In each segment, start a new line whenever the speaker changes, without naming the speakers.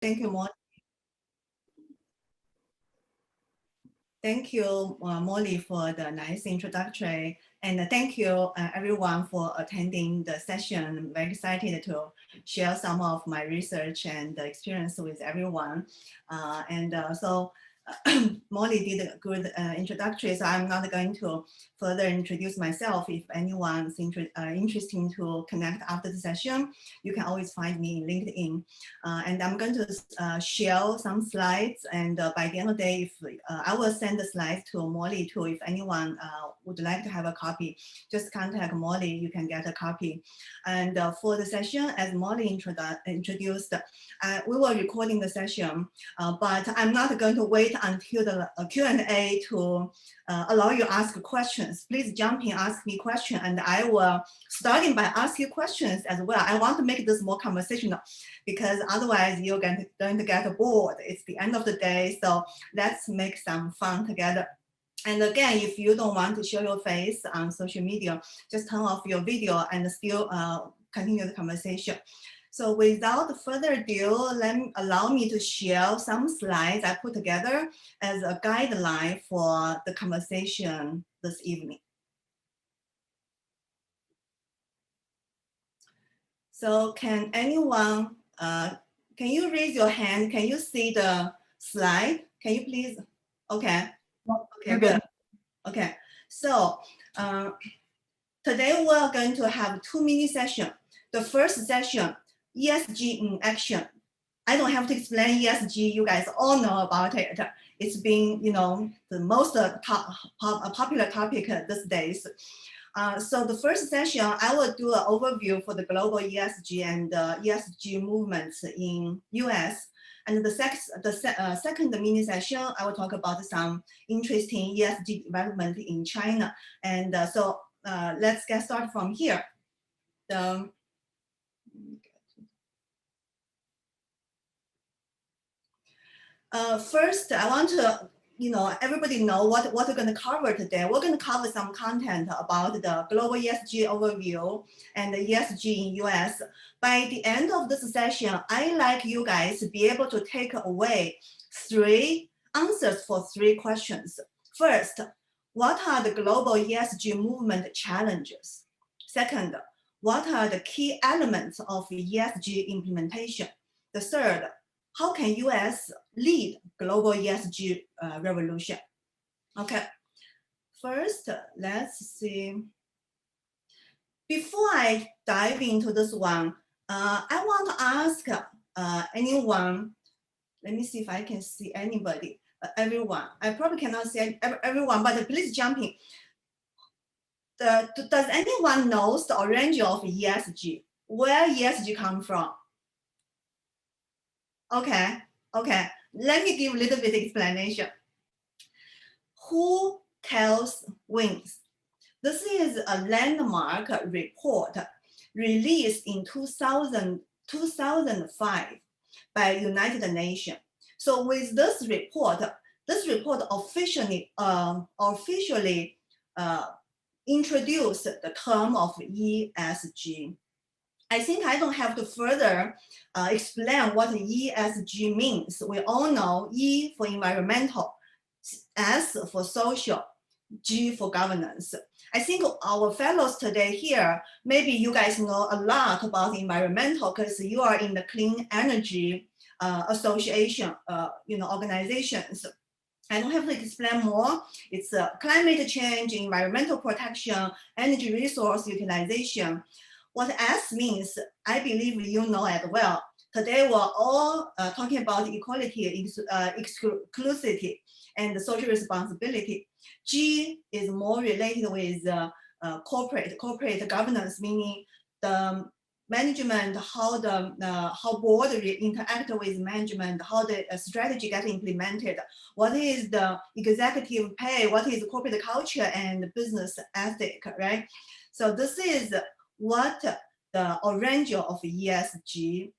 Thank you, Molly. Thank you, Molly, for the nice introductory. And thank you, everyone, for attending the session. I'm very excited to share some of my research and experience with everyone. So Molly did a good introductory, so I'm not going to further introduce myself. If anyone's interested to connect after the session, you can always find me in LinkedIn. And I'm going to share some slides, and by the end of the day, if, I will send the slides to Molly too. If anyone would like to have a copy, just contact Molly, you can get a copy. And for the session, as Molly introduced, we were recording the session, but I'm not going to wait until the Q&A to allow you to ask questions. Please jump in, ask me questions, and I will starting by asking questions as well. I want to make this more conversational because otherwise you're going to get bored. It's the end of the day, so let's make some fun together. And again, if you don't want to show your face on social media, just turn off your video and still continue the conversation. So without further ado, allow me to share some slides I put together as a guideline for the conversation this evening. So can anyone, can you raise your hand? Can you see the slide? Can you please? Okay. Okay, good. Okay. So today we're going to have 2 mini sessions. The first session, ESG in action. I don't have to explain ESG. You guys all know about it. It's been, the most popular topic these days. So the first session, I will do an overview for the global ESG and ESG movements in US. And the second mini session, I will talk about some interesting ESG development in China. And so let's get started from here. First, I want to, everybody know what we're going to cover today. We're going to cover some content about the global ESG overview and the ESG in US. By the end of this session, I like you guys to be able to take away 3 answers for 3 questions. First, what are the global ESG movement challenges? Second, what are the key elements of ESG implementation? The third, how can US lead global ESG revolution? Okay, first, let's see. Before I dive into this one, I want to ask anyone, let me see if I can see anybody, everyone. I probably cannot see everyone, but please jump in. Does anyone knows the origin of ESG? Where ESG come from? Okay. Let me give a little bit of explanation. Who tells wins? This is a landmark report released in 2005 by United Nations. So with this report officially introduced the term of ESG. I think I don't have to further explain what ESG means. We all know E for environmental, S for social, G for governance. I think our fellows today here, maybe you guys know a lot about environmental because you are in the clean energy association, organizations. I don't have to explain more. It's climate change, environmental protection, energy resource utilization. What S means, I believe you know as well. Today we're all talking about equality, inclusivity, and social responsibility. G is more related with corporate governance, meaning the management, how board interact with management, how the strategy get implemented, what is the executive pay, what is corporate culture and business ethic, right? So this is what the origin of ESG.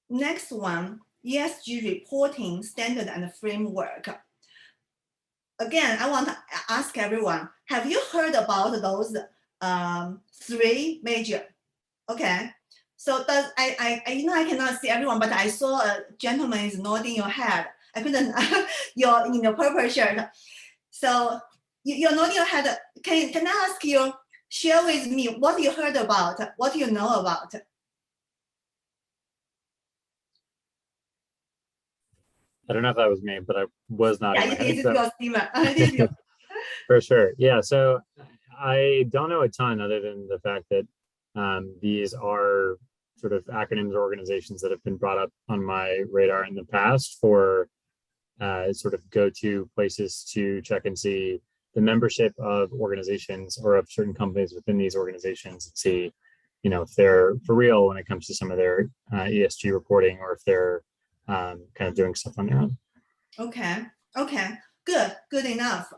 Next one, ESG reporting standard and framework. Again, I want to ask everyone, have you heard about those 3 major? Okay, So does I I cannot see everyone, but I saw a gentleman is nodding your head. I couldn't your in your purple shirt. So you're nodding your head. Can I ask you, share with me what you heard about, what you know about?
I don't know if that was me, but I was nodding
Yeah,
my
it
head.
is
So
your Steven. It is your.
for sure. Yeah. So I don't know a ton other than the fact that these are sort of acronyms or organizations that have been brought up on my radar in the past for sort of go-to places to check and see the membership of organizations or of certain companies within these organizations and see, if they're for real when it comes to some of their ESG reporting or if they're kind of doing stuff on their own.
Okay, good enough.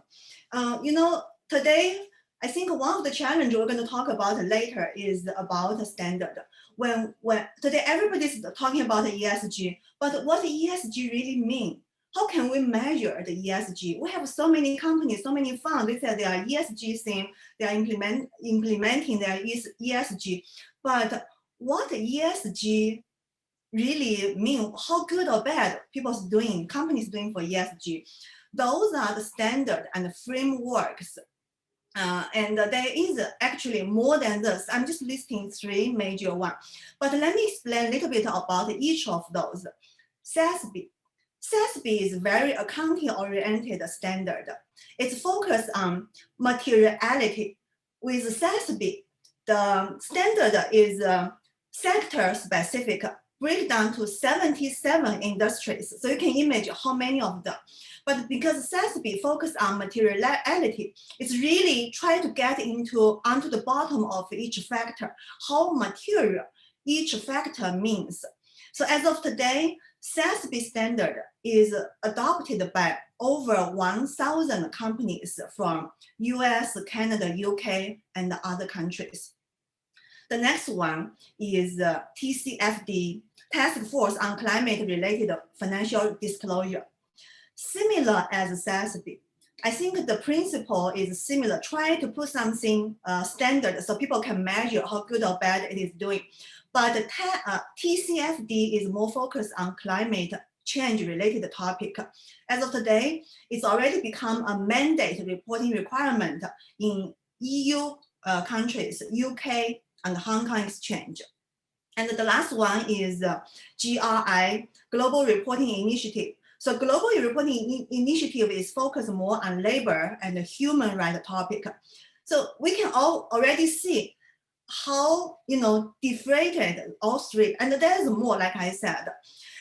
Today, I think one of the challenges we're going to talk about later is about the standard. When today everybody's talking about ESG, but what ESG really mean? How can we measure the ESG? We have so many companies, so many funds. They say they are ESG thing, they are implementing their ESG, but what ESG really mean, how good or bad people's doing, companies doing for ESG. Those are the standard and frameworks. And there is actually more than this. I'm just listing three major ones. But let me explain a little bit about each of those. SASB. SASB is very accounting-oriented standard. It's focused on materiality. With SASB, the standard is sector-specific, breakdown to 77 industries. So you can imagine how many of them. But because SASB focus on materiality, it's really trying to get onto the bottom of each factor, how material each factor means. So as of today, SASB standard is adopted by over 1,000 companies from US, Canada, UK, and other countries. The next one is TCFD, Task Force on Climate-Related Financial Disclosure. Similar as SASB, I think the principle is similar. Try to put something standard so people can measure how good or bad it is doing. But TCFD is more focused on climate change related topic. As of today, it's already become a mandate reporting requirement in EU countries, UK and Hong Kong Exchange. And the last one is GRI, Global Reporting Initiative. So Global Reporting Initiative is focused more on labor and human rights topic. So we can already see how differentiated all three, and there's more, like I said,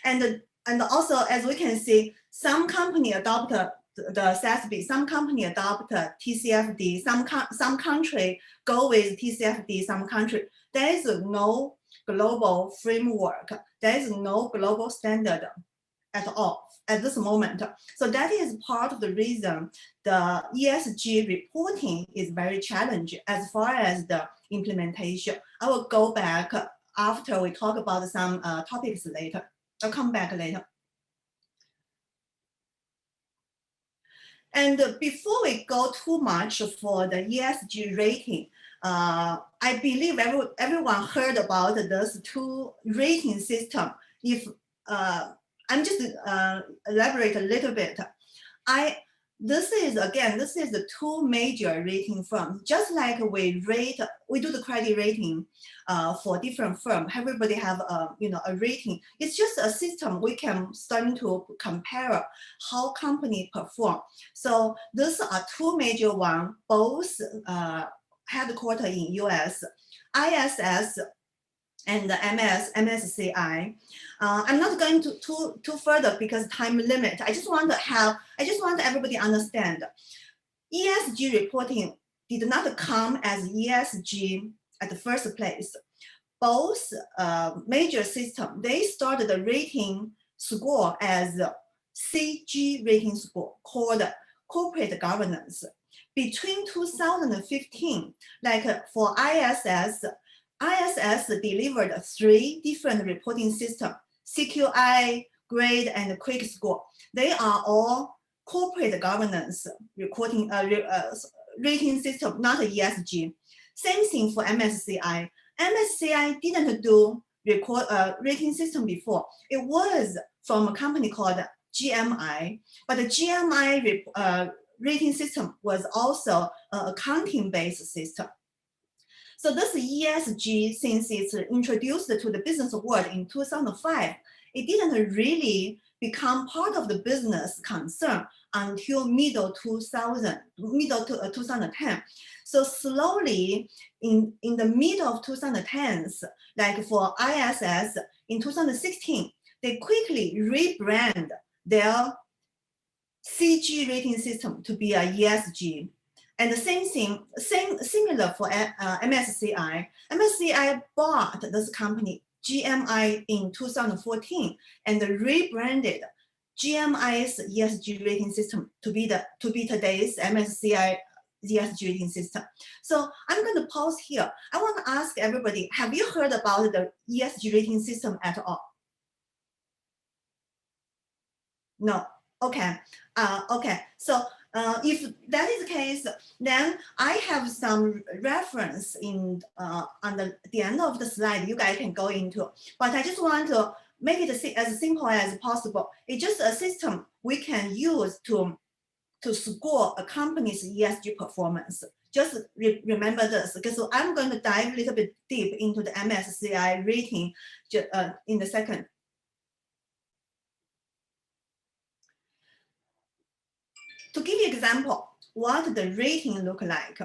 and also as we can see, some company adopt the SASB, some company adopt TCFD, some country go with TCFD, some country. There is no global framework. There is no global standard at all at this moment. So that is part of the reason the ESG reporting is very challenging as far as the implementation. I will go back after we talk about some topics later. I'll come back later. And before we go too much for the ESG rating, I believe everyone heard about those two rating systems. If I'm just elaborate a little bit. This is the two major rating firms. Just like we do the credit rating for different firms. Everybody have a rating. It's just a system we can start to compare how company perform. So these are two major ones, both headquartered in US, ISS and the MSCI. I'm not going to too further because time limit. I just want everybody to understand. ESG reporting did not come as ESG at the first place. Both major systems, they started the rating score as CG rating score called corporate governance. Between 2015, like for ISS delivered 3 different reporting systems, CQI, grade, and quick score. They are all corporate governance reporting rating system, not ESG. Same thing for MSCI. MSCI didn't do rating system before. It was from a company called GMI, but the GMI rating system was also an accounting-based system. So this ESG, since it's introduced to the business world in 2005, it didn't really become part of the business concern until middle 2010. So slowly, in the middle of 2010s, like for ISS in 2016, they quickly rebrand their CG rating system to be a ESG. And the similar for MSCI. MSCI bought this company, GMI, in 2014 and rebranded GMI's ESG rating system to be today's MSCI ESG rating system. So I'm going to pause here. I want to ask everybody, have you heard about the ESG rating system at all? No. Okay. Okay. So if that is the case, then I have some reference in on the end of the slide you guys can go into. But I just want to make it as simple as possible. It's just a system we can use to score a company's ESG performance. Just remember this, because I'm going to dive a little bit deep into the MSCI rating in a second. To give you an example, what the rating look like,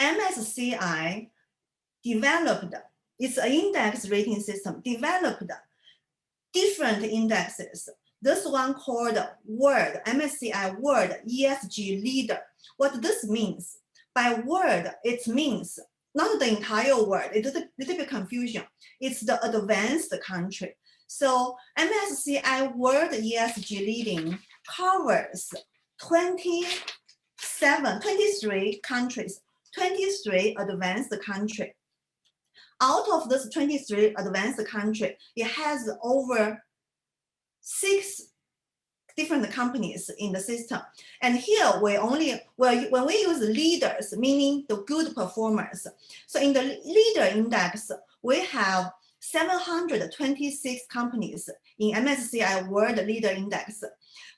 MSCI developed, it's an index rating system, developed different indexes. This one called World, MSCI World ESG Leader. What this means, by world, it means not the entire world, it's a little bit confusion. It's the advanced country. So MSCI World ESG Leading covers 23 countries, 23 advanced countries. Out of those 23 advanced countries, it has over 6 different companies in the system. And here we only, when we use leaders, meaning the good performers. So in the leader index, we have 726 companies in MSCI World Leader Index.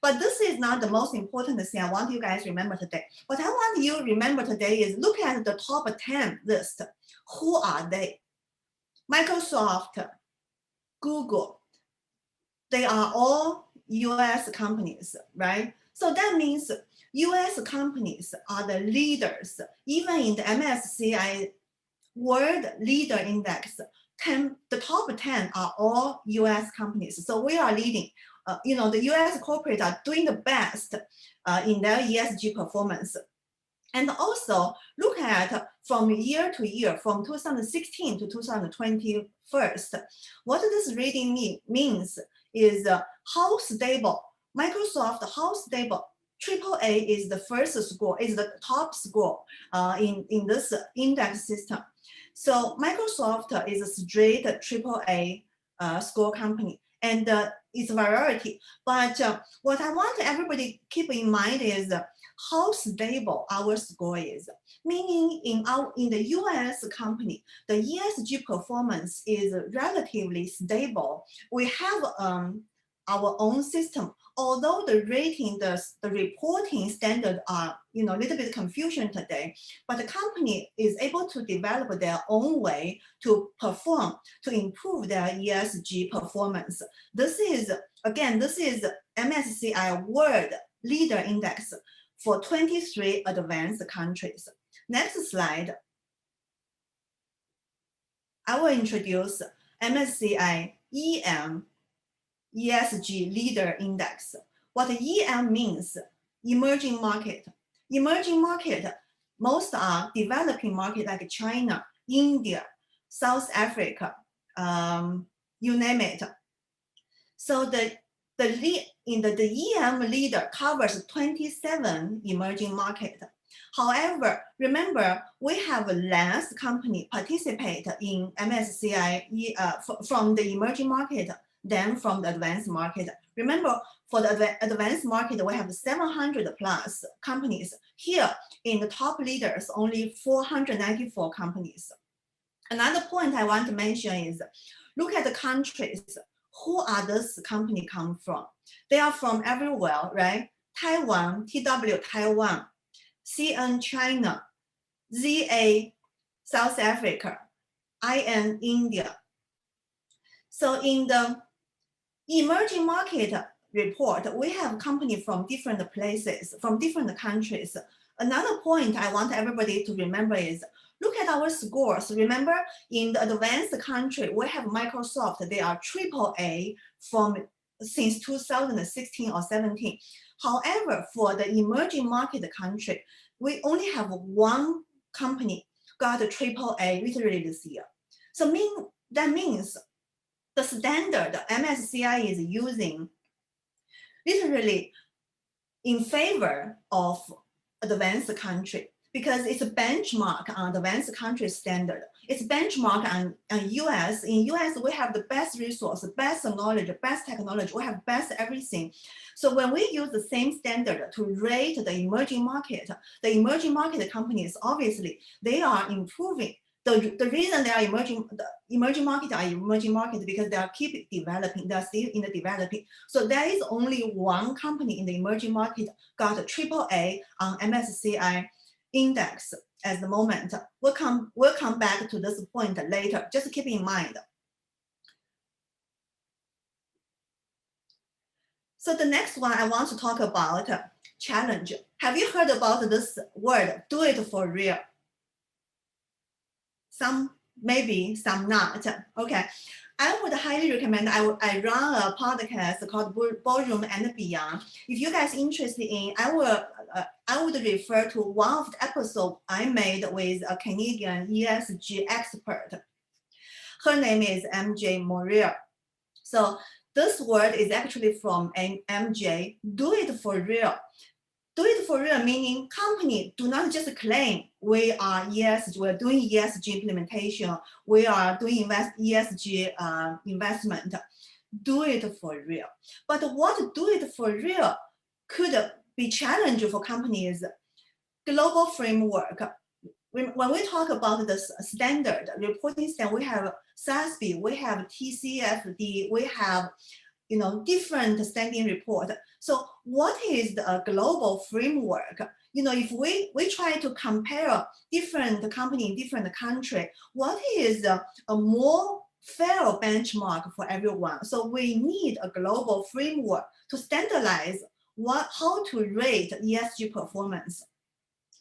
But this is not the most important thing I want you guys to remember today. What I want you to remember today is look at the top 10 list. Who are they? Microsoft, Google, they are all US companies, right? So that means US companies are the leaders. Even in the MSCI World Leader Index, the top 10 are all US companies. So we are leading. The US corporates are doing the best in their ESG performance. And also look at from year to year, from 2016 to 2021, what this rating means is how stable, Microsoft, how stable, AAA is the first score, is the top score in this index system. So Microsoft is a straight AAA score company, and it's a variety. But what I want everybody keep in mind is how stable our score is. Meaning in the US company, the ESG performance is relatively stable. We have our own system. Although the rating, the reporting standard are a little bit confusion today, but the company is able to develop their own way to perform, to improve their ESG performance. This is MSCI World Leader Index for 23 advanced countries. Next slide. I will introduce MSCI EM ESG Leader Index. What EM means, emerging market. Emerging market, most are developing market like China, India, South Africa, you name it. So the EM leader covers 27 emerging market. However, remember, we have less company participate in MSCI from the emerging market than from the advanced market. Remember, for the advanced market, we have 700 plus companies. Here, in the top leaders, only 494 companies. Another point I want to mention is, look at the countries. Who are those companies come from? They are from everywhere, right? Taiwan, TW Taiwan, CN China, ZA South Africa, IN India. So in the emerging market report, we have companies from different places, from different countries. Another point I want everybody to remember is, look at our scores. Remember, in the advanced country, we have Microsoft. They are AAA since 2016 or 17. However, for the emerging market country, we only have one company got a AAA literally this year. So that means the standard MSCI is using literally in favor of advanced country, because it's a benchmark on advanced country standard. It's benchmark on US. In US, we have the best resource, best knowledge, best technology, we have best everything. So when we use the same standard to rate the emerging market companies, obviously, they are improving. The reason they are the emerging market are emerging market because they are keep developing, they're still in the developing. So there is only one company in the emerging market got a AAA on MSCI index at the moment. We'll come back to this point later, just keep in mind. So the next one I want to talk about, challenge. Have you heard about this word, do it for real? Some maybe, some not. Okay, I would highly recommend, I run a podcast called Boardroom and Beyond. If you guys interested in, I would refer to one of the episodes I made with a Canadian ESG expert. Her name is MJ Morier. So this word is actually from MJ, do it for real. Do it for real, meaning company do not just claim we are ESG, we're doing ESG implementation, we are doing ESG investment. Do it for real. But what do it for real could be challenging for companies? Global framework. When we talk about the standard, reporting standard, we have SASB, we have TCFD, we have different standing report. So what is the global framework? If we try to compare different company in different country, what is a more fair benchmark for everyone? So we need a global framework to standardize how to rate ESG performance.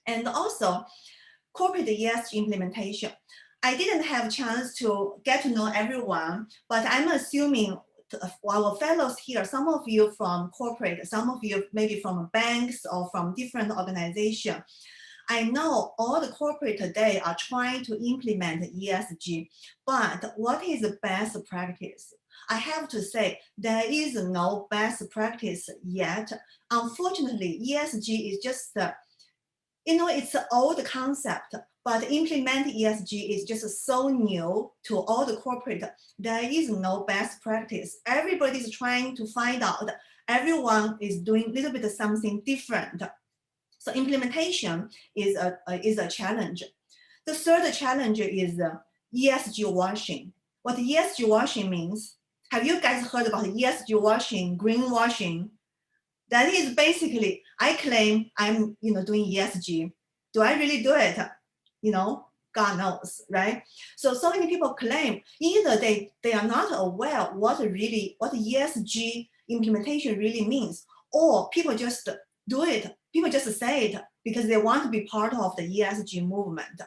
And also corporate ESG implementation. I didn't have a chance to get to know everyone, but I'm assuming our fellows here, some of you from corporate, some of you maybe from banks or from different organizations. I know all the corporate today are trying to implement ESG, but what is the best practice? I have to say, there is no best practice yet. Unfortunately, ESG is just, it's an old concept, but implementing ESG is just so new to all the corporate. There is no best practice. Everybody's trying to find out. Everyone is doing a little bit of something different. So implementation is a challenge. The third challenge is ESG washing. What ESG washing means? Have you guys heard about ESG washing, greenwashing? That is basically, I claim I'm doing ESG. Do I really do it? God knows, right? So many people claim either they are not aware what ESG implementation really means, or people just do it. People just say it because they want to be part of the ESG movement.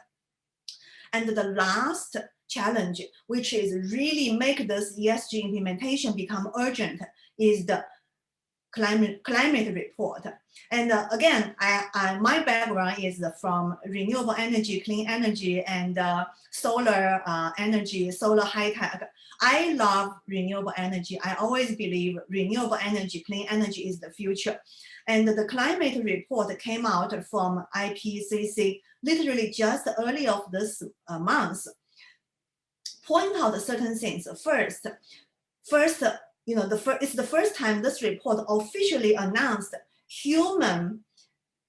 And the last challenge, which is really make this ESG implementation become urgent, is the climate report. And again, my background is from renewable energy, clean energy, and solar energy, solar high tech. I love renewable energy. I always believe renewable energy, clean energy is the future. And the climate report came out from IPCC literally just early of this month. Point out certain things. First, it's the first time this report officially announced human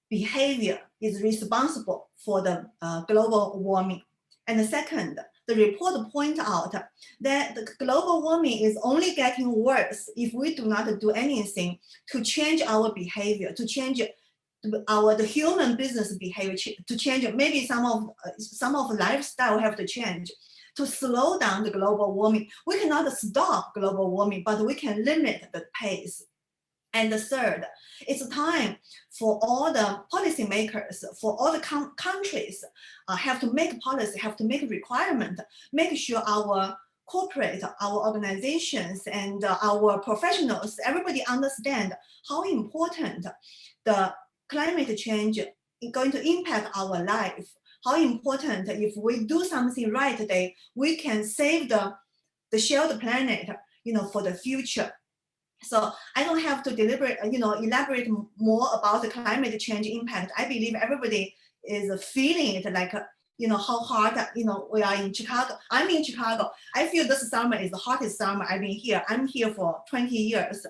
behavior is responsible for the global warming. And the second, the report point out that the global warming is only getting worse if we do not do anything to change our behavior, to change the human business behavior, to change maybe some of lifestyle have to change to slow down the global warming. We cannot stop global warming, but we can limit the pace. And the third, it's time for all the policymakers, for all the countries have to make policy, have to make requirement, make sure our corporate, our organizations, and our professionals, everybody understand how important the climate change is going to impact our life. How important if we do something right today, we can save the shared planet, for the future. So I don't have to elaborate more about the climate change impact. I believe everybody is feeling it, like, how hard, we are in Chicago. I'm in Chicago. I feel this summer is the hottest summer I've been here. I'm here for 20 years.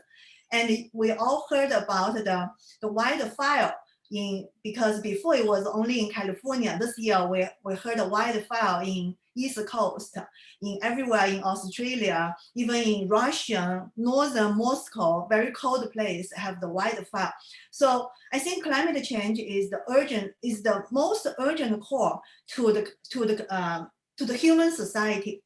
And we all heard about the wildfire because before it was only in California. This year we heard a wildfire in East Coast, in everywhere in Australia, even in Russia, northern Moscow, very cold place, have the wildfire. So I think climate change is the most urgent call to the human society.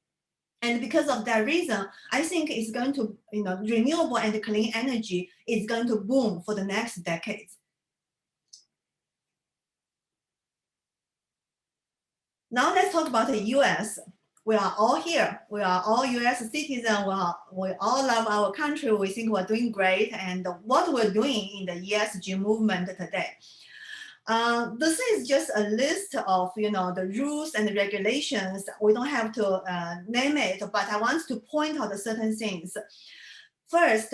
And because of that reason, I think it's going to, renewable and clean energy is going to boom for the next decades. Now let's talk about the US. We are all here. We are all US citizens. We all love our country. We think we're doing great. And what we're doing in the ESG movement today. This is just a list of, the rules and regulations. We don't have to name it, but I want to point out certain things. First,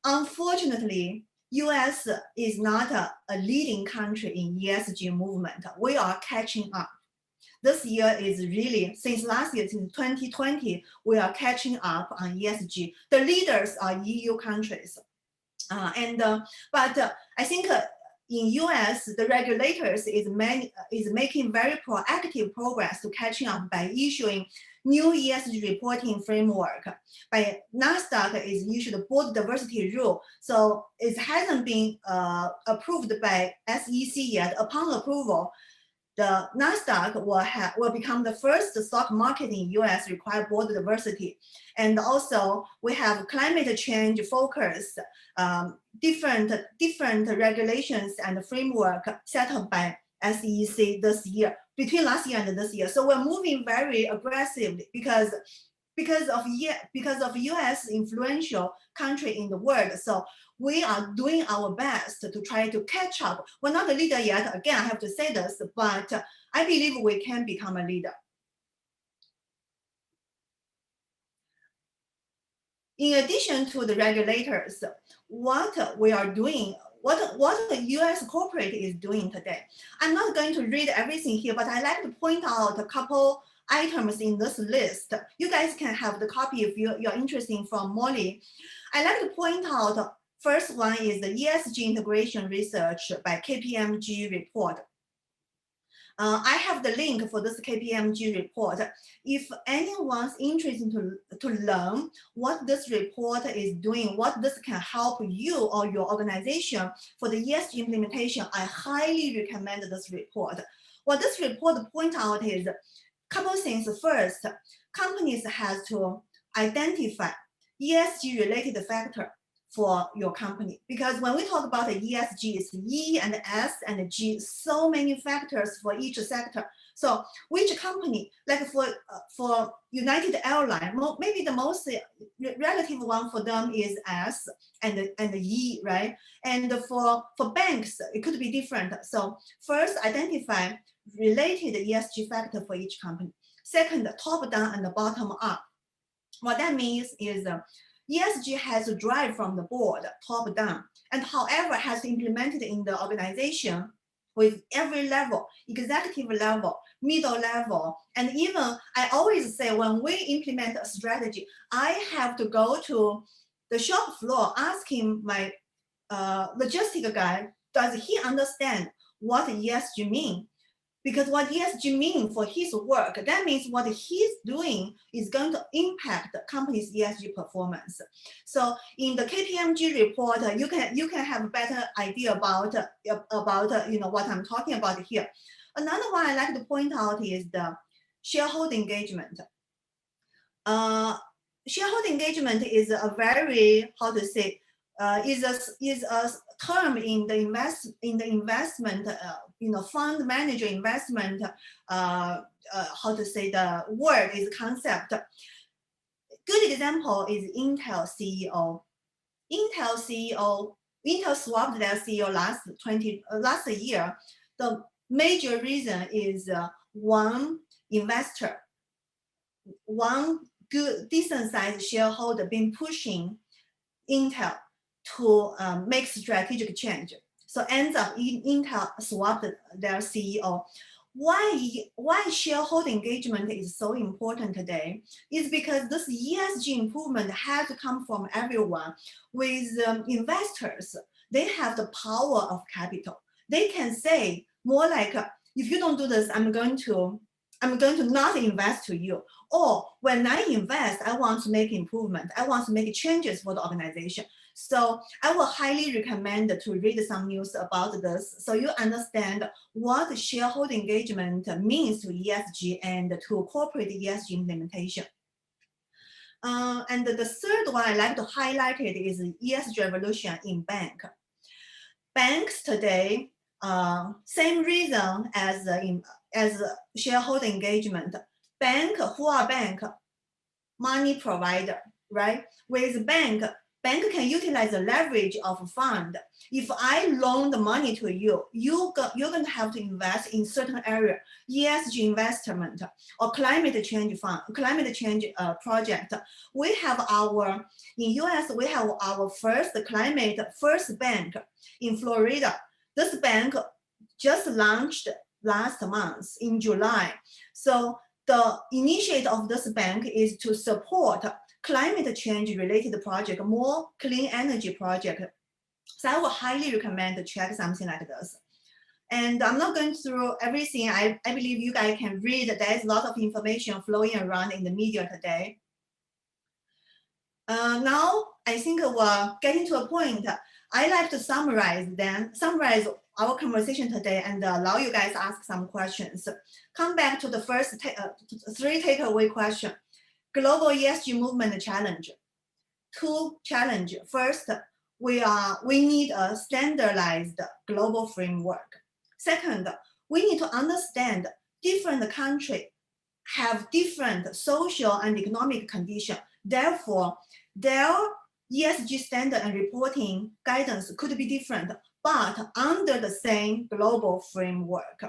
unfortunately, US is not a leading country in ESG movement. We are catching up. This year is really, since last year, since 2020, we are catching up on ESG. The leaders are EU countries. But I think in US, the regulators is making very proactive progress to catching up by issuing new ESG reporting framework. By NASDAQ is issued a board diversity rule. So it hasn't been approved by SEC yet. Upon approval, the NASDAQ will become the first stock market in US require board diversity. And also we have climate change focus, different regulations and framework set up by SEC this year, between last year and this year. So we're moving very aggressively because of US influential country in the world. So we are doing our best to try to catch up. We're not a leader yet. Again, I have to say this, but I believe we can become a leader. In addition to the regulators, what we are doing, what the US corporate is doing today. I'm not going to read everything here, but I like to point out a couple items in this list. You guys can have the copy if you're interested from Molly. I like to point out, first one is the ESG integration research by KPMG report. I have the link for this KPMG report. If anyone's interested to learn what this report is doing, what this can help you or your organization for the ESG implementation, I highly recommend this report. What this report points out is a couple things. First, companies have to identify ESG related factor for your company. Because when we talk about the ESG, it's E and S and G, so many factors for each sector. So which company, like for United Airlines, maybe the most relative one for them is S and E, right? And for banks, it could be different. So first, identify related ESG factor for each company. Second, top down and bottom up. What that means is ESG has to drive from the board, top down, and however has to implement it in the organization with every level, executive level, middle level, and even I always say when we implement a strategy, I have to go to the shop floor asking my logistic guy, does he understand what ESG mean? Because what ESG means for his work, that means what he's doing is going to impact the company's ESG performance. So in the KPMG report, you can have a better idea about what I'm talking about here. Another one I like to point out is the shareholder engagement. Shareholder engagement is a very, how to say, is a term in the investment, fund manager investment, how to say, the word is concept. Good example is Intel CEO. Intel swapped their CEO last year. The major reason is one investor, one good decent sized shareholder been pushing Intel to make strategic change. So ends up Intel swapped their CEO. Why shareholder engagement is so important today is because this ESG improvement has to come from everyone. With investors, they have the power of capital. They can say more like, if you don't do this, I'm going to not invest to you. Or when I invest, I want to make improvement. I want to make changes for the organization. So I will highly recommend to read some news about this so you understand what shareholder engagement means to ESG and to corporate ESG implementation. And the third one I like to highlight it is ESG revolution in bank. Banks today, same reason as shareholder engagement. Who are bank? Money provider, right? With bank can utilize the leverage of a fund. If I loan the money to you, you're going to have to invest in certain area, ESG investment or climate change fund, climate change project. We have in US, we have our first bank in Florida. This bank just launched last month in July. So the initiative of this bank is to support climate change related project, more clean energy project. So I would highly recommend to check something like this. And I'm not going through everything. I believe you guys can read. There's a lot of information flowing around in the media today. Now, I think we're getting to a point. I like to summarize our conversation today and allow you guys to ask some questions. Come back to the first three takeaway question. Global ESG movement challenge. Two challenge. First, we need a standardized global framework. Second, we need to understand different countries have different social and economic conditions. Therefore, their ESG standard and reporting guidance could be different, but under the same global framework.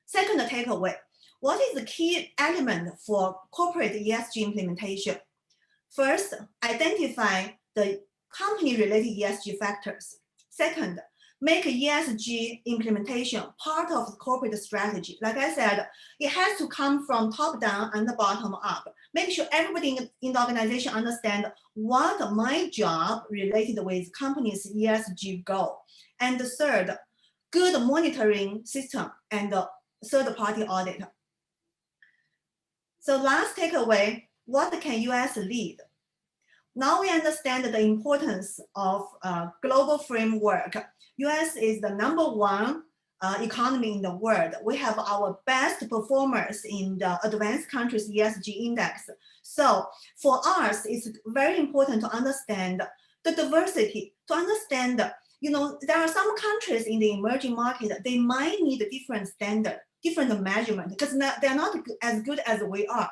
Second takeaway, what is the key element for corporate ESG implementation? First, identify the company-related ESG factors. Second, make ESG implementation part of the corporate strategy. Like I said, it has to come from top down and the bottom up. Make sure everybody in the organization understand what my job related with company's ESG goal. And the third, good monitoring system and third-party audit. So last takeaway, what can US lead? Now we understand the importance of global framework. US is the #1 economy in the world. We have our best performers in the advanced countries ESG index. So for us, it's very important to understand the diversity, to understand, there are some countries in the emerging market, they might need a different standard, different measurement, because they're not as good as we are.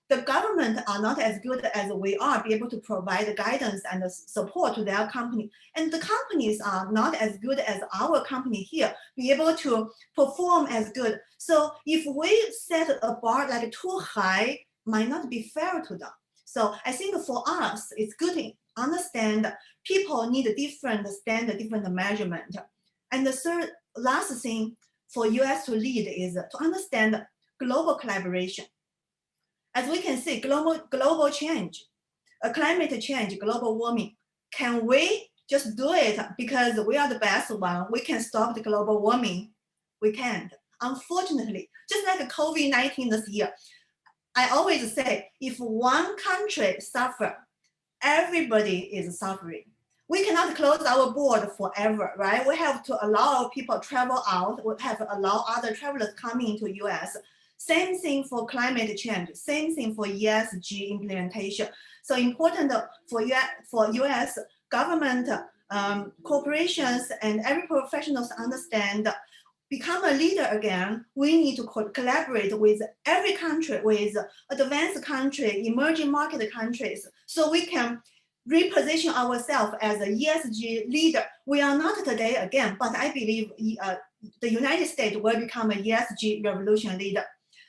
The government are not as good as we are, be able to provide guidance and support to their company. And the companies are not as good as our company here, be able to perform as good. So if we set a bar like too high, might not be fair to them. So I think for us, it's good to understand people need a different standard, different measurement. And the last thing for US to lead is to understand global collaboration. As we can see, global change, climate change, global warming, can we just do it because we are the best one? We can stop the global warming? We can't. Unfortunately, just like COVID-19 this year, I always say, if one country suffers, everybody is suffering. We cannot close our board forever, right? We have to allow people to travel out. We have to allow other travelers coming into US. Same thing for climate change. Same thing for ESG implementation. So important for US government, corporations, and every professionals understand. Become a leader again, we need to collaborate with every country, with advanced country, emerging market countries, so we can reposition ourselves as a ESG leader. We are not today again, but I believe the United States will become a ESG revolution leader.